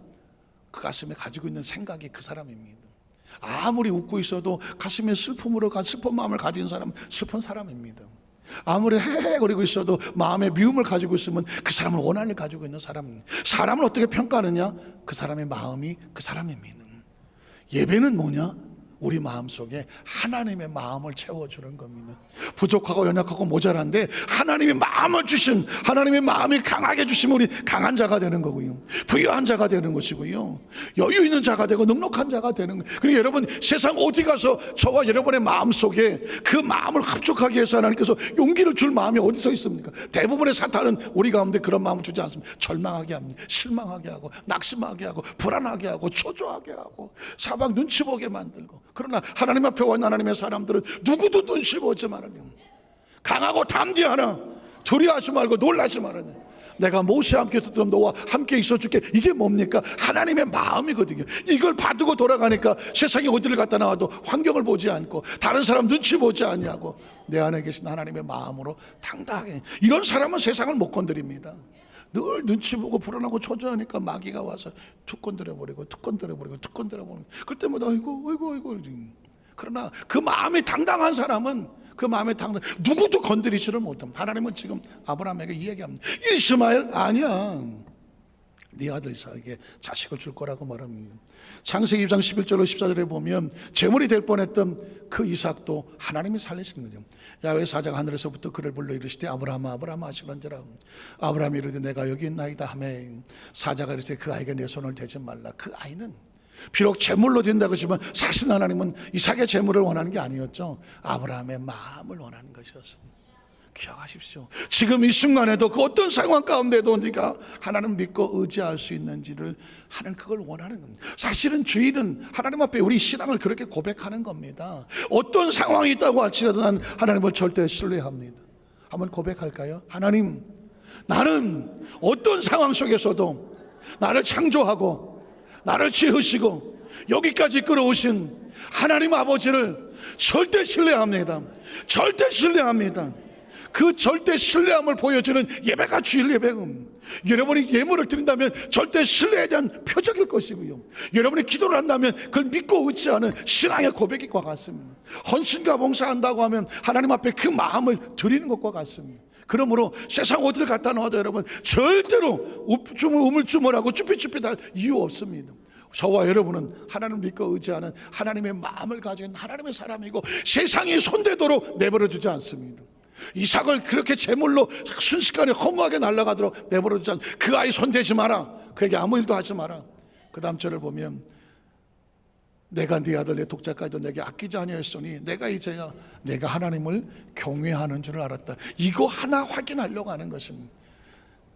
그 가슴에 가지고 있는 생각이 그 사람입니다. 아무리 웃고 있어도 가슴에 슬픈 마음을 가진 사람은 슬픈 사람입니다. 아무리 헤헤거리고 있어도 마음에 미움을 가지고 있으면 그 사람은 원한을 가지고 있는 사람입니다. 사람을 어떻게 평가하느냐? 그 사람의 마음이 그 사람입니다. 예배는 뭐냐? 우리 마음속에 하나님의 마음을 채워주는 겁니다. 부족하고 연약하고 모자란데 하나님의 마음을 주신, 하나님의 마음이 강하게 주시면 우리 강한 자가 되는 거고요, 부유한 자가 되는 것이고요, 여유 있는 자가 되고 넉넉한 자가 되는 거예요. 그러니까 여러분, 세상 어디 가서 저와 여러분의 마음속에 그 마음을 흡족하게 해서 하나님께서 용기를 줄 마음이 어디서 있습니까? 대부분의 사탄은 우리 가운데 그런 마음을 주지 않습니다. 절망하게 합니다. 실망하게 하고, 낙심하게 하고, 불안하게 하고, 초조하게 하고, 사방 눈치 보게 만들고. 그러나 하나님 앞에 온 하나님의 사람들은 누구도 눈치 보지 말아요. 강하고 담대하라. 두려워하지 말고 놀라지 말아요. 내가 모세와 함께 있었던 너와 함께 있어줄게. 이게 뭡니까? 하나님의 마음이거든요. 이걸 받고 돌아가니까 세상에 어디를 갔다 나와도 환경을 보지 않고, 다른 사람 눈치 보지 아니하고, 내 안에 계신 하나님의 마음으로 당당하게. 이런 사람은 세상을 못 건드립니다. 늘 눈치 보고 불안하고 초조하니까 마귀가 와서 툭 건드려버리고 그럴 때마다 아이고. 그러나 그 마음이 당당한 사람은, 그 마음에 누구도 건드리지를 못합니다. 하나님은 지금 아브라함에게 이 얘기합니다. 이스마엘? 아니야. 네 아들 이삭에게 자식을 줄 거라고 말합니다. 창세기 2장 11절로 14절에 보면 제물이 될 뻔했던 그 이삭도 하나님이 살리시는 거죠. 야훼 사자가 하늘에서부터 그를 불러 이르시되 아브라함아 아브라함아 하시는지라. 아브라함이 이르되 내가 여기 있나이다 하매 사자가 이르되 그 아이에게 내 손을 대지 말라. 그 아이는 비록 제물로 된다고 하지만 사실 하나님은 이삭의 제물을 원하는 게 아니었죠. 아브라함의 마음을 원하는 것이었습니다. 기억하십시오. 지금 이 순간에도 그 어떤 상황 가운데도 네가 하나님 믿고 의지할 수 있는지를 하는 그걸 원하는 겁니다. 사실은 주일은 하나님 앞에 우리 신앙을 그렇게 고백하는 겁니다. 어떤 상황이 있다고 할지라도 난 하나님을 절대 신뢰합니다. 한번 고백할까요? 하나님, 나는 어떤 상황 속에서도 나를 창조하고 나를 지으시고 여기까지 끌어오신 하나님 아버지를 절대 신뢰합니다. 절대 신뢰합니다. 그 절대 신뢰함을 보여주는 예배가 주일 예배금. 여러분이 예물을 드린다면 절대 신뢰에 대한 표적일 것이고요. 여러분이 기도를 한다면 그걸 믿고 의지하는 신앙의 고백과 같습니다. 헌신과 봉사한다고 하면 하나님 앞에 그 마음을 드리는 것과 같습니다. 그러므로 세상 어딜 갖다 놓아도 여러분 절대로 우물쭈물하고 쭈삣쭈삣할 이유 없습니다. 저와 여러분은 하나님을 믿고 의지하는 하나님의 마음을 가진 하나님의 사람이고 세상이 손대도록 내버려 두지 않습니다. 이삭을 그렇게 제물로 순식간에 허무하게 날아가도록 내버려 두지 않습니다. 그 아이 손대지 마라. 그에게 아무 일도 하지 마라. 그 다음 절을 보면 내가 네 아들 내 독자까지도 내게 아끼지 아니하였으니 내가 이제야 내가 하나님을 경외하는 줄을 알았다. 이거 하나 확인하려고 하는 것입니다.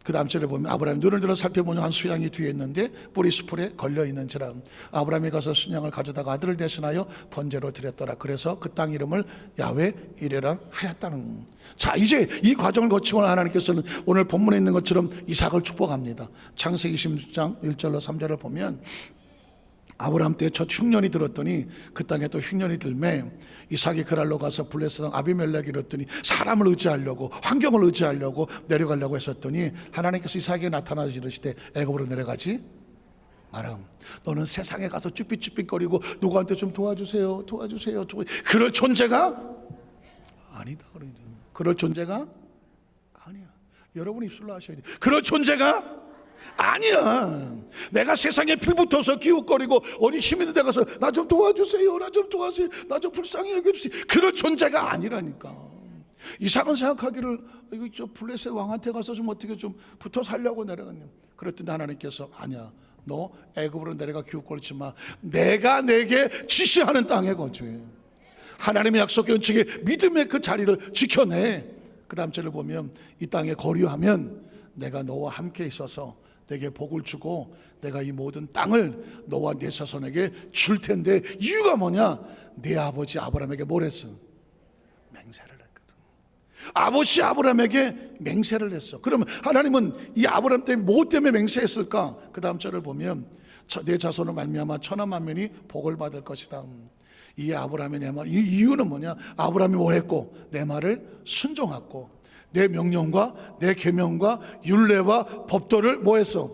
그 다음 절에 보면 아브라함이 눈을 들어 살펴보니 한 수양이 뒤에 있는데 뿔이 수풀에 걸려있는지라. 아브라함이 가서 순양을 가져다가 아들을 대신하여 번제로 드렸더라. 그래서 그 땅 이름을 야훼 이레라 하였다는. 자, 이제 이 과정을 거치고 하나님께서는 오늘 본문에 있는 것처럼 이삭을 축복합니다. 창세기 26장 1절로 3절을 보면 아브라함 때 첫 흉년이 들었더니 그 땅에 또 흉년이 들매 이삭이 그랄로 가서 블레셋 왕 아비멜렉이 이랬더니 사람을 의지하려고 환경을 의지하려고 내려가려고 했었더니 하나님께서 이삭에게 나타나서 이르시되 애굽으로 내려가지 마라. 너는 세상에 가서 쭈삣쭈삣거리고 누구한테 좀 도와주세요 그럴 존재가 아니다. 그럴 존재가 아니야. 여러분 입술로 하셔야 돼. 그럴 존재가 아니야. 내가 세상에 필붙어서 기웃거리고 어디 힘 있는 데 가서 나 좀 도와주세요 나 좀 불쌍히 여겨주세요 그런 존재가 아니라니까. 이삭은 생각하기를 이거 저 블레셋 왕한테 가서 좀 어떻게 좀 붙어 살려고 내려갔냐. 그랬더니 하나님께서 아니야, 너 애굽으로 내려가 기웃거리지 마. 내가 내게 지시하는 땅에 거주해. 하나님의 약속의 은총에 믿음의 그 자리를 지켜내. 그 다음 절을 보면 이 땅에 거류하면 내가 너와 함께 있어서 내게 복을 주고 내가 이 모든 땅을 너와 네 자손에게 줄 텐데 이유가 뭐냐? 네 아버지 아브라함에게 뭘 했어? 맹세를 했거든. 아버지 아브라함에게 맹세를 했어. 그러면 하나님은 이 아브라함 때문에 뭐 때문에 맹세했을까? 그 다음 절을 보면 내 자손을 말미암아 천하 만민이 복을 받을 것이다. 이 아브라함의 내 말, 이 이유는 뭐냐? 아브라함이 뭘 했고 내 말을 순종했고 내 명령과 내 계명과 율례와 법도를 뭐 했어?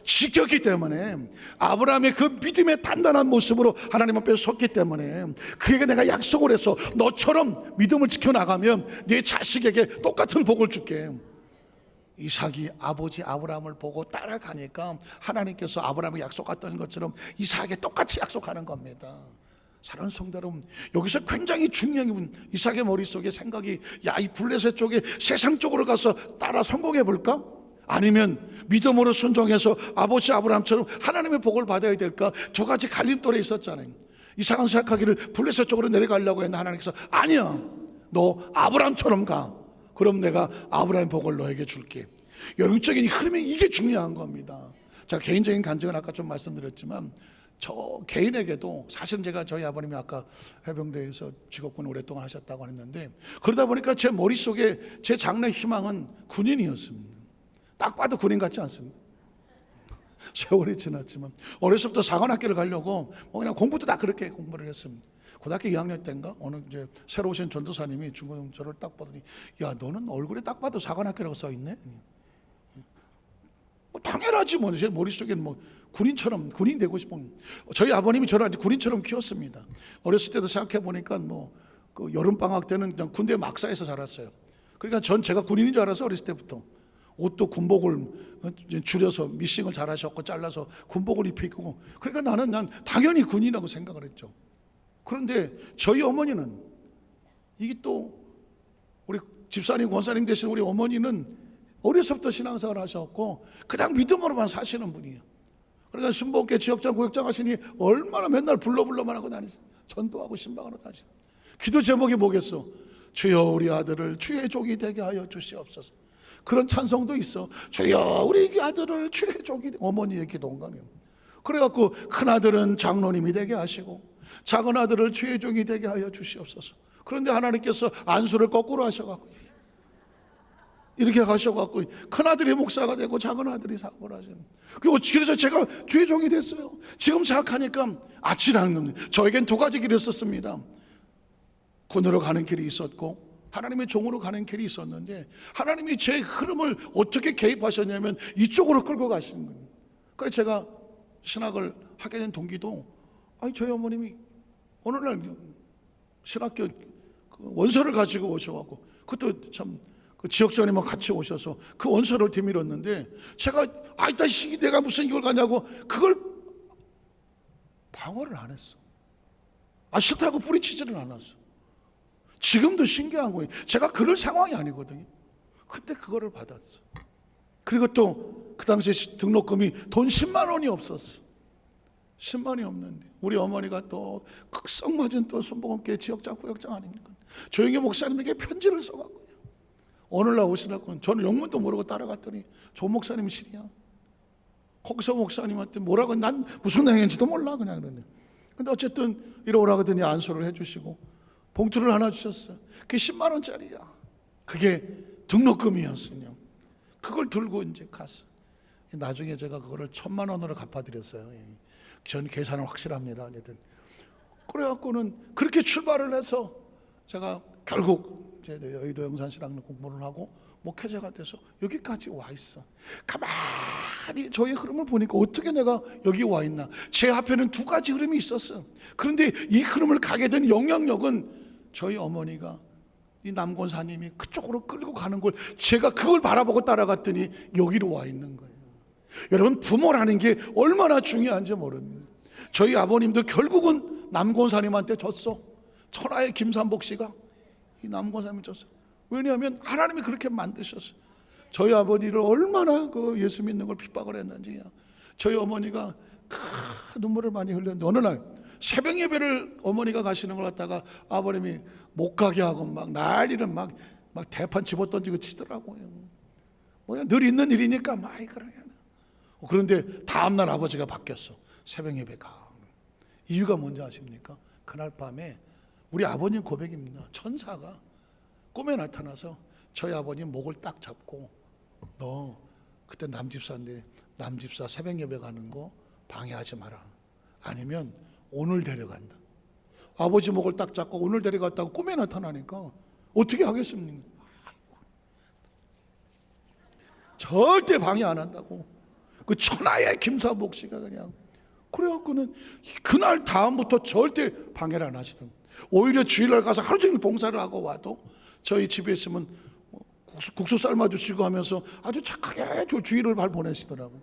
지켰기 때문에 아브라함의 그 믿음의 단단한 모습으로 하나님 앞에 섰기 때문에 그에게 내가 약속을 해서 너처럼 믿음을 지켜나가면 네 자식에게 똑같은 복을 줄게. 이삭이 아버지 아브라함을 보고 따라가니까 하나님께서 아브라함에게 약속했던 것처럼 이삭에게 똑같이 약속하는 겁니다. 사랑하는 성도 여러분, 여기서 굉장히 중요한 건 이삭의 머릿속에 생각이 야, 이 블레셋 쪽에 세상 쪽으로 가서 따라 성공해 볼까? 아니면 믿음으로 순종해서 아버지 아브라함처럼 하나님의 복을 받아야 될까? 두 가지 갈림돌에 있었잖아요. 이삭은 생각하기를 블레셋 쪽으로 내려가려고 했는데 하나님께서 아니야, 너 아브라함처럼 가. 그럼 내가 아브라함의 복을 너에게 줄게. 영적인 흐름이 이게 중요한 겁니다. 자, 개인적인 간증은 아까 좀 말씀드렸지만 저 개인에게도 사실은 제가 저희 아버님이 아까 해병대에서 직업군 오랫동안 하셨다고 했는데 그러다 보니까 제 머릿속에 제 장래 희망은 군인이었습니다. 딱 봐도 군인 같지 않습니다. 세월이 지났지만 어렸을 때부터 사관학교를 가려고 그냥 공부도 다 그렇게 공부를 했습니다. 고등학교 2학년 때인가 어느 이제 새로 오신 전도사님이 중고등 저를 딱 보더니 야, 너는 얼굴에 딱 봐도 사관학교라고 써 있네. 당연하지 뭐. 제 머릿속에는 뭐 군인처럼 군인 되고 싶은, 저희 아버님이 저를 아주 군인처럼 키웠습니다. 어렸을 때도 생각해 보니까 뭐 그 여름 방학 때는 그냥 군대 막사에서 자랐어요. 그러니까 제가 군인인 줄 알아서 어렸을 때부터 옷도 군복을 줄여서 미싱을 잘하셨고 잘라서 군복을 입히고, 그러니까 난 당연히 군인이라고 생각을 했죠. 그런데 저희 어머니는, 이게 또 우리 집사님 권사님 되신 우리 어머니는 어려서부터 신앙생활을 하셨고 그냥 믿음으로만 사시는 분이에요. 그러니까 순복음교회 지역장 구역장 하시니 얼마나 맨날 불러만 하고 다니세요. 전도하고 신방하러 다니세요. 기도 제목이 뭐겠어? 주여 우리 아들을 주의 종이 되게 하여 주시옵소서. 그런 찬송도 있어. 주여 우리 아들을 주의 종이, 어머니의 기도인가요. 그래갖고 큰 아들은 장로님이 되게 하시고 작은 아들을 주의 종이 되게 하여 주시옵소서. 그런데 하나님께서 안수를 거꾸로 하셔갖고 이렇게 가셔갖고 큰 아들이 목사가 되고 작은 아들이 사고를 하시는. 그리고 그래서 제가 주의 종이 됐어요. 지금 생각하니까 아찔한 겁니다. 저에겐 두 가지 길이 있었습니다. 군으로 가는 길이 있었고 하나님의 종으로 가는 길이 있었는데, 하나님이 제 흐름을 어떻게 개입하셨냐면 이쪽으로 끌고 가시는 겁니다. 그래서 제가 신학을 하게 된 동기도, 저희 어머님이 어느 날 신학교 원서를 가지고 오셔갖고, 그것도 참 그 지역장님과 같이 오셔서 그 원서를 뒤밀었는데, 제가 이따 내가 무슨 이걸 가냐고 그걸 방어를 안 했어. 싫다고 뿌리치지는 않았어. 지금도 신기한 거예요. 제가 그럴 상황이 아니거든요. 그때 그거를 받았어. 그리고 또 그 당시에 등록금이 돈 10만 원이 없었어. 10만 원이 없는데 우리 어머니가 또 극성 맞은 또 순복음교회 지역장 구역장 아닙니까? 조영희 목사님에게 편지를 써갖고 오늘날 오시라고. 저는 영문도 모르고 따라갔더니 조 목사님이시냐. 거기서 목사님한테 뭐라고, 난 무슨 행인지도 몰라 그냥 그러는데, 근데 어쨌든 이리 오라 그러더니 안수를 해주시고 봉투를 하나 주셨어요. 그게 10만 원짜리야. 그게 등록금이었어요. 그걸 들고 이제 갔어. 나중에 제가 그거를 1,000만 원으로 갚아드렸어요. 전 계산은 확실합니다. 그래갖고는 그렇게 출발을 해서 제가 결국 여의도 영산신학로 공부를 하고 목회자가 돼서 여기까지 와 있어. 가만히 저의 흐름을 보니까 어떻게 내가 여기 와 있나. 제 앞에는 두 가지 흐름이 있었어. 그런데 이 흐름을 가게 된 영향력은 저희 어머니가, 이 남권사님이 그쪽으로 끌고 가는 걸 제가 그걸 바라보고 따라갔더니 여기로 와 있는 거예요. 여러분, 부모라는 게 얼마나 중요한지 모릅니다. 저희 아버님도 결국은 남권사님한테 졌어. 천하의 김삼복 씨가 이 남권사님이 졌어. 왜냐하면 하나님이 그렇게 만드셨어요. 저희 아버지를 얼마나 그 예수 믿는 걸 핍박을 했는지. 저희 어머니가 눈물을 많이 흘렸는데 어느 날 새벽 예배를 어머니가 가시는 걸 갖다가 아버님이 못 가게 하고 막 난리를 막 대판 집어던지고 치더라고요. 뭐야, 늘 있는 일이니까 막 그러냐. 그런데 다음날 아버지가 바뀌었어. 새벽 예배가. 이유가 뭔지 아십니까? 그날 밤에 우리 아버님 고백입니다. 천사가 꿈에 나타나서 저희 아버님 목을 딱 잡고, 너 그때 남집사인데 남집사 새벽 예배 가는 거 방해하지 마라. 아니면 오늘 데려간다. 아버지 목을 딱 잡고 오늘 데려갔다고 꿈에 나타나니까 어떻게 하겠습니까? 절대 방해 안 한다고. 그 천하의 김사복 씨가 그냥. 그래갖고는 그날 다음부터 절대 방해를 안 하시던. 오히려 주일날 가서 하루 종일 봉사를 하고 와도 저희 집에 있으면 국수 삶아주시고 하면서 아주 착하게 주일을 잘 보내시더라고.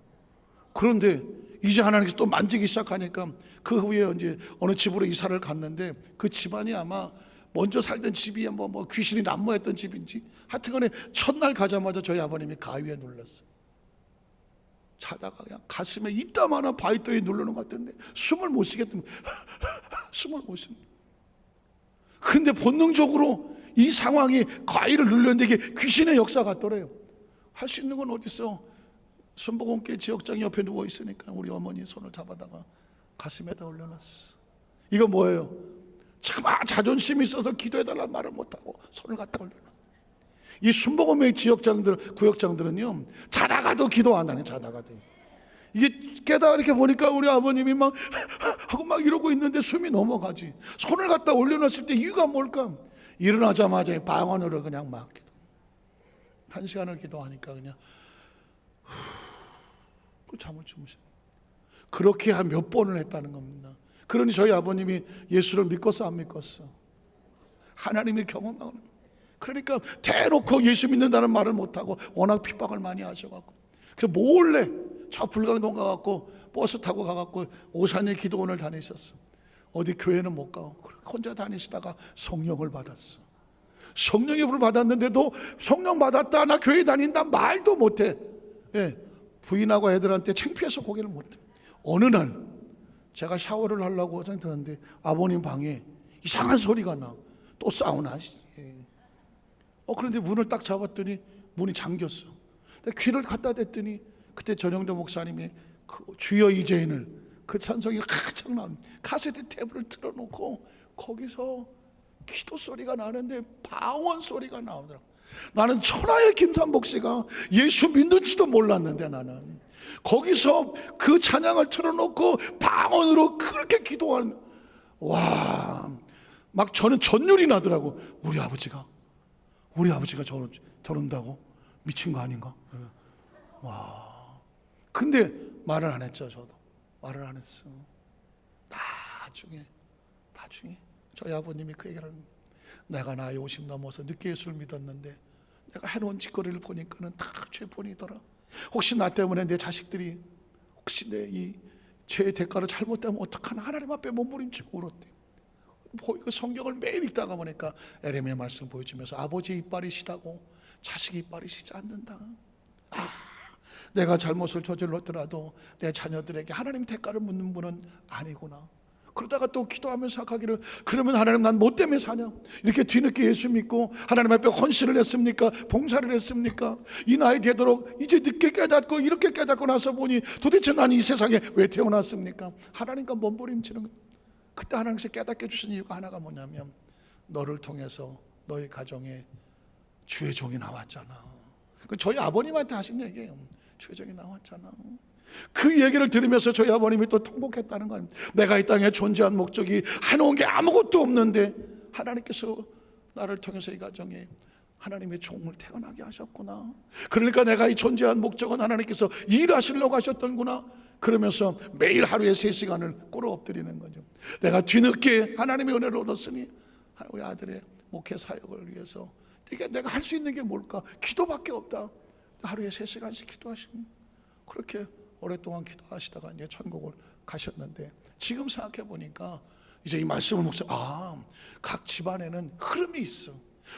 그런데 이제 하나님께서 또 만지기 시작하니까 그 후에 이제 어느 집으로 이사를 갔는데 그 집안이 아마 먼저 살던 집이 뭐 귀신이 난무했던 집인지 하여튼간에 첫날 가자마자 저희 아버님이 가위에 눌렀어. 자다가 그냥 가슴에 이따만한 바위돌이 누르는 것 같은데 숨을 못 쉬겠더니 숨을 못 쉬는. 근데 본능적으로 이 상황이 가위를 눌렀는데 이게 귀신의 역사 같더래요. 할 수 있는 건 어디 있어? 순복음교회 지역장 옆에 누워 있으니까 우리 어머니 손을 잡아다가 가슴에다 올려놨어. 이거 뭐예요? 차마 자존심이 있어서 기도해달라는 말을 못하고 손을 갖다 올려놨어. 이 순복음의 지역장들, 구역장들은요, 자다가도 기도 안 하네. 자다가도. 이게 깨다 이렇게 보니까 우리 아버님이 막 하고 막 이러고 있는데 숨이 넘어가지. 손을 갖다 올려놨을 때 이유가 뭘까? 일어나자마자 방언으로 그냥 막 기도. 1시간을 기도하니까 그냥 잠을 주무시네. 그렇게 한 몇 번을 했다는 겁니다. 그러니 저희 아버님이 예수를 믿겠어 안 믿겠어? 하나님을 경험하는. 그러니까 대놓고 예수 믿는다는 말을 못하고 워낙 핍박을 많이 하셔갖고, 그래서 몰래 저 불광동 가갖고 버스 타고 가갖고 오산의 기도원을 다니셨어. 어디 교회는 못 가고 혼자 다니시다가 성령을 받았어. 성령의 불을 받았는데도 성령 받았다, 나 교회 다닌다 말도 못해. 예, 부인하고 애들한테 창피해서 고개를 못해. 어느 날 제가 샤워를 하려고 들었는데 아버님 방에 이상한 소리가 나. 또 사우나. 그런데 문을 딱 잡았더니 문이 잠겼어. 귀를 갖다 댔더니 그때 전영도 목사님이 그 주여 이제인을, 그 찬송이 가창 나온 카세트 탭을 틀어놓고 거기서 기도 소리가 나는데 방언 소리가 나오더라고. 나는 천하의 김삼복 씨가 예수 믿는지도 몰랐는데, 나는 거기서 그 찬양을 틀어놓고 방언으로 그렇게 기도하는, 와, 막 저는 전율이 나더라고. 우리 아버지가 저런다고? 미친 거 아닌가? 와. 근데 말을 안 했죠. 저도 말을 안 했어. 나중에 저희 아버님이 그 얘기를 합니다. 내가 나이 50 넘어서 늦게 예수를 믿었는데 내가 해놓은 짓거리를 보니까는 다 죄본이더라. 혹시 나 때문에 내 자식들이 혹시 내 이 죄의 대가를 잘못되면 어떡하나, 하나님 앞에 몸부림치고 울었대. 그 성경을 매일 읽다가 보니까 에레미야 말씀을 보여주면서 아버지 이빨이 시다고 자식이 이빨이 시지 않는다. 내가 잘못을 저질렀더라도 내 자녀들에게 하나님 대가를 묻는 분은 아니구나. 그러다가 또 기도하면서 생각하기를, 그러면 하나님 난 뭐 때문에 사냐? 이렇게 뒤늦게 예수 믿고 하나님 앞에 헌신을 했습니까? 봉사를 했습니까? 이 나이 되도록 이제 늦게 깨닫고 이렇게 깨닫고 나서 보니 도대체 난 이 세상에 왜 태어났습니까? 하나님과 몸부림치는 것. 그때 하나님께서 깨닫게 주신 이유가 하나가 뭐냐면, 너를 통해서 너희 가정에 주의 종이 나왔잖아. 저희 아버님한테 하신 얘기예요. 주의 종이 나왔잖아. 그 얘기를 들으면서 저희 아버님이 또 통곡했다는 거 아닙니까? 내가 이 땅에 존재한 목적이 해놓은 게 아무것도 없는데 하나님께서 나를 통해서 이 가정에 하나님의 종을 태어나게 하셨구나. 그러니까 내가 이 존재한 목적은 하나님께서 일하시려고 하셨던구나. 그러면서 매일 하루에 3시간을 꿇어 엎드리는 거죠. 내가 뒤늦게 하나님의 은혜를 얻었으니 우리 아들의 목회 사역을 위해서 내가 할 수 있는 게 뭘까? 기도밖에 없다. 하루에 3시간씩 기도하시는, 그렇게 오랫동안 기도하시다가 이제 천국을 가셨는데, 지금 생각해 보니까 이제 이 말씀을 묵상, 각 집안에는 흐름이 있어.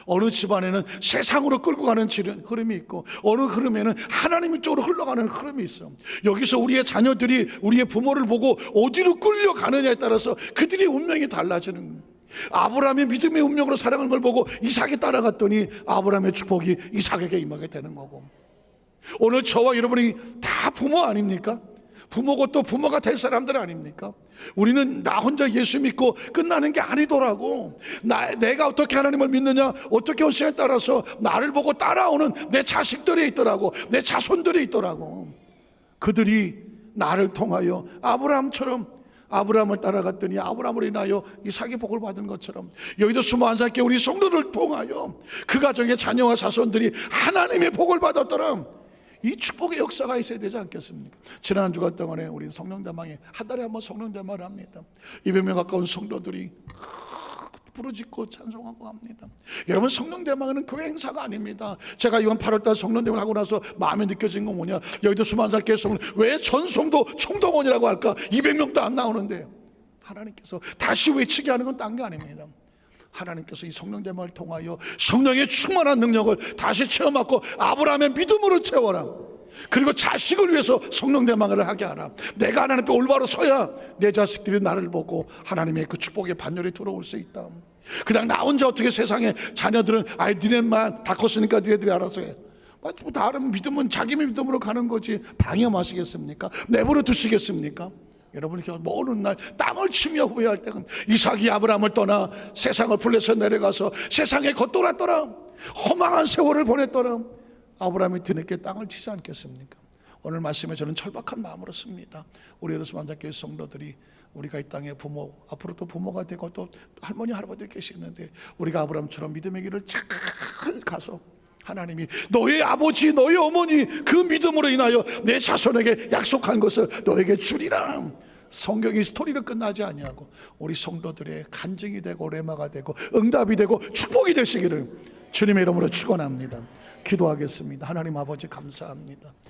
어느 집안에는 세상으로 끌고 가는 흐름이 있고, 어느 흐름에는 하나님 쪽으로 흘러가는 흐름이 있어. 여기서 우리의 자녀들이 우리의 부모를 보고 어디로 끌려가느냐에 따라서 그들의 운명이 달라지는 거예요. 아브라함의 믿음의 운명으로 살아가는 걸 보고 이삭이 따라갔더니 아브라함의 축복이 이삭에게 임하게 되는 거고, 오늘 저와 여러분이 다 부모 아닙니까? 부모고 또 부모가 될 사람들 아닙니까? 우리는 나 혼자 예수 믿고 끝나는 게 아니더라고. 내가 어떻게 하나님을 믿느냐, 어떻게 헌신에 따라서 나를 보고 따라오는 내 자식들이 있더라고. 내 자손들이 있더라고. 그들이 나를 통하여 아브라함처럼, 아브라함을 따라갔더니 아브라함으로 인하여 이삭의 복을 받은 것처럼, 여의도 21살 우리 성도를 통하여 그 가정의 자녀와 자손들이 하나님의 복을 받았더라. 이 축복의 역사가 있어야 되지 않겠습니까? 지난 한 주간 동안에 우리 성령대망에 한 달에 한 번 성령대망을 합니다. 200명 가까운 성도들이 부르짖고 찬송하고 합니다. 여러분, 성령대망은 교회 행사가 아닙니다. 제가 이번 8월달 성령대망을 하고 나서 마음에 느껴진 건 뭐냐, 여의도 21살 교회 성령 왜 전성도 총동원이라고 할까? 200명도 안 나오는데 하나님께서 다시 외치게 하는 건 딴 게 아닙니다. 하나님께서 이 성령대망을 통하여 성령의 충만한 능력을 다시 체험하고 아브라함의 믿음으로 채워라. 그리고 자식을 위해서 성령대망을 하게 하라. 내가 하나님 앞에 올바로 서야 내 자식들이 나를 보고 하나님의 그 축복의 반열에 들어올 수 있다. 그냥 나 혼자 어떻게 세상에 자녀들은 니네만 다 컸으니까 니네들이 알아서 해. 다른 믿음은 자기 믿음으로 가는 거지 방해하시겠습니까? 내버려 두시겠습니까? 여러분이 어느 날 땀을 치며 후회할 때는 이삭이 아브라함을 떠나 세상을 불려서 내려가서 세상에 겉돌았더라. 허망한 세월을 보냈더라. 아브라함이 뒤늦게 땅을 치지 않겠습니까? 오늘 말씀에 저는 절박한 마음으로 씁니다. 우리 여의도 만작교회 성도들이 우리가 이 땅에 부모, 앞으로 또 부모가 되고 또 할머니 할아버지 계시는데, 우리가 아브라함처럼 믿음의 길을 잘 가서 하나님이 너의 아버지 너의 어머니 그 믿음으로 인하여 내 자손에게 약속한 것을 너에게 주리라. 성경이 스토리로 끝나지 아니하고 우리 성도들의 간증이 되고 레마가 되고 응답이 되고 축복이 되시기를 주님의 이름으로 축원합니다. 기도하겠습니다. 하나님 아버지 감사합니다.